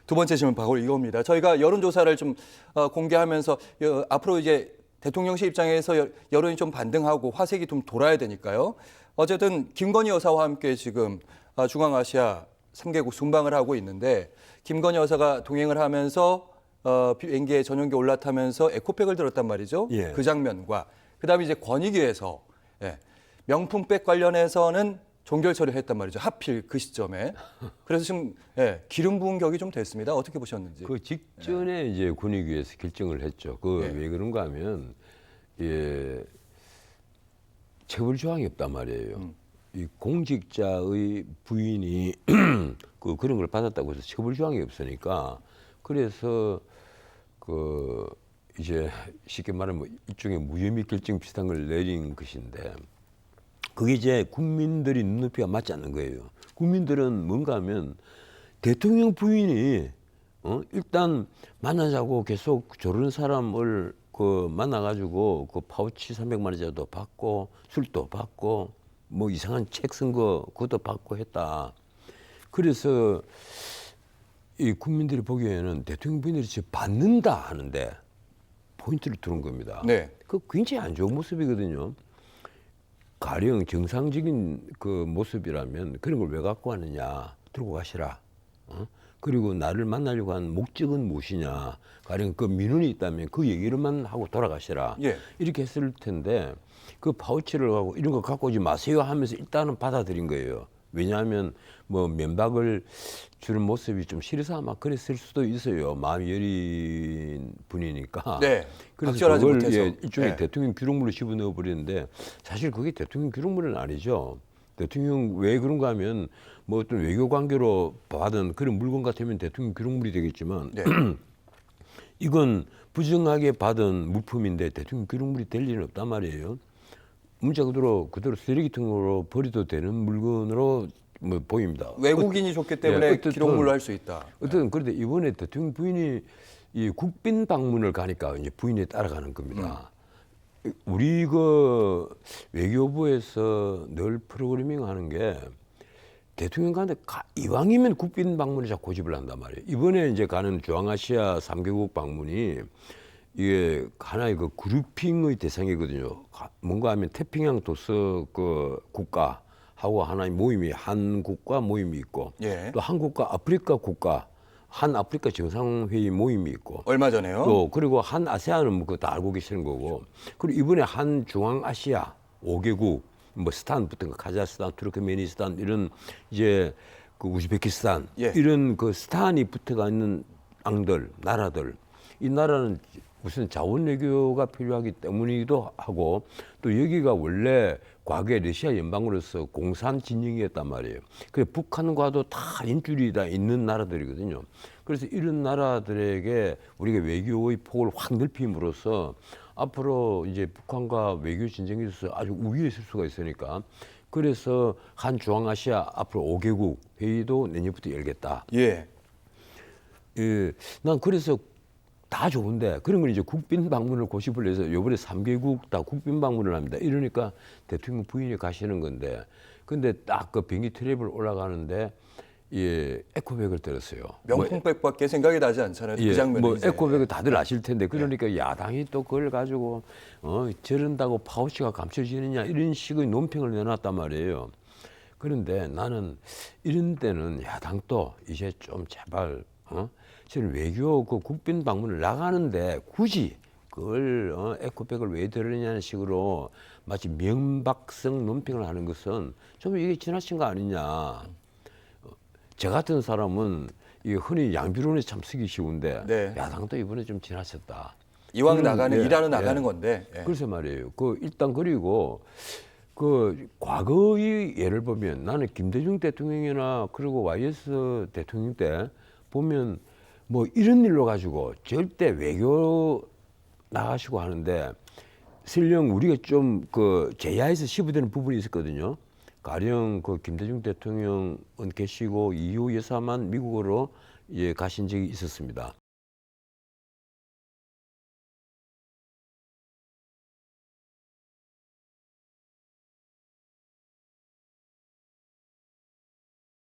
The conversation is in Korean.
두 번째 질문 바로 이겁니다. 저희가 여론조사를 좀 공개하면서 앞으로 이제 대통령실 입장에서 여론이 좀 반등하고 화색이 좀 돌아야 되니까요. 어쨌든 김건희 여사와 함께 지금 중앙아시아 3개국 순방을 하고 있는데 김건희 여사가 동행을 하면서 비행기에 전용기 올라타면서 에코백을 들었단 말이죠. 예. 그 장면과 그다음에 이제 권익위에서 명품백 관련해서는 종결 처리를 했단 말이죠. 하필 그 시점에. 그래서 지금 기름 부은 격이 좀 됐습니다. 어떻게 보셨는지. 그 직전에 이제 권익위에서 결정을 했죠. 왜 그런가 하면 처벌 조항이 없단 말이에요. 이 공직자의 부인이 그런 걸 받았다고 해서 처벌 조항이 없으니까 그래서 이제 쉽게 말하면 일종의 무혐의 결정 비슷한 걸 내린 것인데 그게 이제 국민들이 눈높이가 맞지 않는 거예요. 국민들은 뭔가 하면 대통령 부인이 일단 만나자고 계속 저런 사람을 만나가지고 파우치 300만 원짜리도 받고 술도 받고 뭐 이상한 책 쓴 거 그것도 받고 했다. 그래서 이 국민들이 보기에는 대통령 부인들이 지금 받는다 하는데 포인트를 두는 겁니다. 네. 그 굉장히 안 좋은 모습이거든요. 가령 정상적인 그 모습이라면 그런 걸 왜 갖고 왔느냐 들고 가시라. 그리고 나를 만나려고 한 목적은 무엇이냐. 가령 그 민원이 있다면 그 얘기를만 하고 돌아가시라. 예. 이렇게 했을 텐데 그 파우치를 하고 이런 거 갖고 오지 마세요 하면서 일단은 받아들인 거예요. 왜냐하면 뭐 면박을 주는 모습이 좀 싫어서 아마 그랬을 수도 있어요. 마음이 여린 분이니까. 네. 그래서 적절하지 그걸 못해서. 일종의 네. 대통령 기록물로 집어넣어 버리는데 사실 그게 대통령 기록물은 아니죠. 대통령 왜 그런가 하면 뭐 어떤 외교 관계로 받은 그런 물건 같으면 대통령 기록물이 되겠지만 네. 이건 부정하게 받은 물품인데 대통령 기록물이 될 일은 없단 말이에요. 문자 그대로 쓰레기통으로 버려도 되는 물건으로 뭐 보입니다. 외국인이 줬기 때문에 어쨌든 기록물로 할 수 있다. 어쨌든 그런데 이번에 대통령 부인이 이 국빈 방문을 가니까 이제 부인이 따라가는 겁니다. 우리 그 외교부에서 늘 프로그래밍 하는 게 대통령 가는데 이왕이면 국빈 방문을 자꾸 고집을 한단 말이에요. 이번에 이제 가는 중앙아시아 3개국 방문이 이게 하나의 그 그룹핑의 대상이거든요. 뭔가 하면 태평양 도서 그 국가하고 하나의 모임이 한국과 모임이 있고 예. 또 한국과 아프리카 국가 한 아프리카 정상회의 모임이 있고 얼마 전에요. 또 그리고 한 아세안은 뭐 그거 다 알고 계시는 거고 그리고 이번에 한 중앙아시아 5개국 뭐 스탄부터 카자흐스탄, 투르크메니스탄 이런 이제 그 우즈베키스탄 예. 이런 그 스탄이 붙어가 있는 나라들 이 나라는 무슨 자원 외교가 필요하기 때문이기도 하고 또 여기가 원래 과거에 러시아 연방으로서 공산 진영이었단 말이에요. 그래서 북한과도 다 인줄이 다 있는 나라들이거든요. 그래서 이런 나라들에게 우리가 외교의 폭을 확 넓힘으로써 앞으로 이제 북한과 외교 진정에 있어서 아주 우위에 있을 수가 있으니까 그래서 한 중앙아시아 앞으로 5개국 회의도 내년부터 열겠다. 예. 예, 난 그래서 다 좋은데 그런 걸 이제 국빈 방문을 고집을 해서 이번에 3개국 다 국빈 방문을 합니다. 이러니까 대통령 부인이 가시는 건데 근데 딱 그 비행기 트랩을 올라가는데 에코백을 들었어요. 명품백밖에 생각이 나지 않잖아요. 그 장면이. 뭐 이제. 에코백을 다들 아실 텐데 그러니까 야당이 또 그걸 가지고 저런다고 파우치가 감춰지느냐 이런 식의 논평을 내놨단 말이에요. 그런데 나는 이런 때는 야당도 이제 좀 제발 저는 외교 그 국빈 방문을 나가는데 굳이 그걸 에코백을 왜 들으냐는 식으로 마치 명박성 논평을 하는 것은 좀 이게 지나친 거 아니냐. 저 같은 사람은 이 흔히 양비론에 참 쓰기 쉬운데 네. 야당도 이번에 좀 지나쳤다. 이왕 나가는 일하러 나가는 건데. 예. 글쎄 말이에요. 일단 그리고 과거의 예를 보면 나는 김대중 대통령이나 그리고 YS 대통령 때 보면 뭐 이런 일로 가지고 절대 외교 나가시고 하는데 설령 우리가 좀 제야에서 시부되는 부분이 있었거든요. 가령 김대중 대통령은 계시고 이후 여사만 미국으로 가신 적이 있었습니다.